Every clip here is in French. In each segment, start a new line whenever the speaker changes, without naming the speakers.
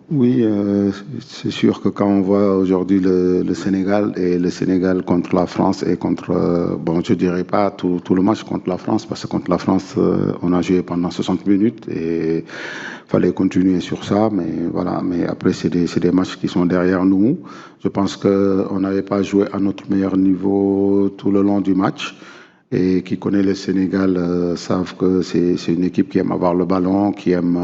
Oui, c'est sûr que quand on voit aujourd'hui le Sénégal et le Sénégal contre la France et contre, bon, je dirais pas tout le match contre la France, parce que contre la France, on a joué pendant 60 minutes et fallait continuer sur ça, mais voilà. Mais après, c'est des matchs qui sont derrière nous. Je pense qu'on n'avait pas joué à notre meilleur niveau tout le long du match. Et qui connaît le Sénégal savent que c'est une équipe qui aime avoir le ballon, qui aime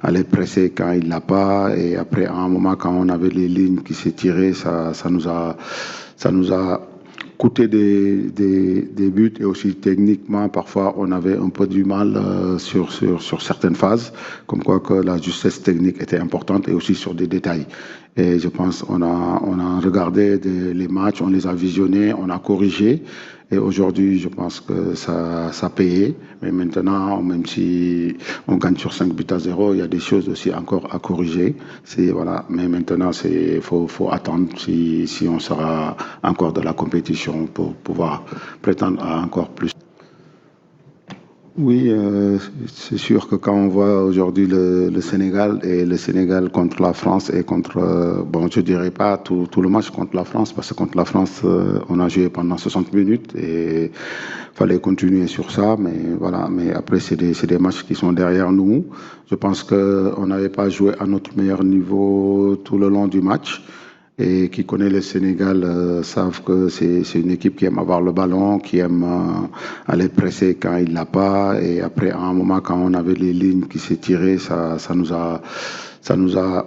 aller presser quand il l'a pas. Et après, à un moment, quand on avait les lignes qui s'étiraient, ça nous a coûté des buts. Et aussi techniquement, parfois, on avait un peu du mal sur certaines phases, comme quoi que la justesse technique était importante et aussi sur des détails. Et je pense on a regardé les matchs, on les a visionnés, on a corrigé. Et aujourd'hui, je pense que ça payait. Mais maintenant, même si on gagne sur 5 buts à 0, il y a des choses aussi encore à corriger. Voilà. Mais maintenant, faut attendre si on sera encore de la compétition pour pouvoir prétendre à encore plus. Oui, c'est sûr que quand on voit aujourd'hui le Sénégal et le Sénégal contre la France et contre, bon, je dirais pas tout le match contre la France, parce que contre la France, on a joué pendant 60 minutes et fallait continuer sur ça, mais voilà. Mais après, c'est des matchs qui sont derrière nous. Je pense qu'on n'avait pas joué à notre meilleur niveau tout le long du match. Et qui connaît le Sénégal savent que c'est une équipe qui aime avoir le ballon, qui aime aller presser quand il l'a pas. Et après, à un moment, quand on avait les lignes qui s'étiraient, ça nous a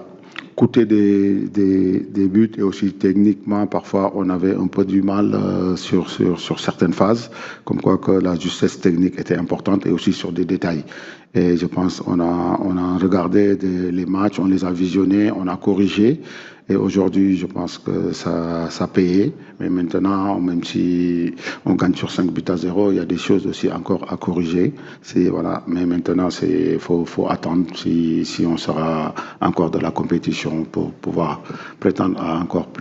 coûté des buts. Et aussi techniquement, parfois, on avait un peu du mal sur certaines phases, comme quoi que la justesse technique était importante et aussi sur des détails. Et je pense on a regardé les matchs, on les a visionnés, on a corrigé. Et aujourd'hui, je pense que ça payait. Mais maintenant, même si on gagne sur 5 buts à 0, il y a des choses aussi encore à corriger. Voilà. Mais maintenant, faut attendre si on sera encore de la compétition pour pouvoir prétendre à encore plus.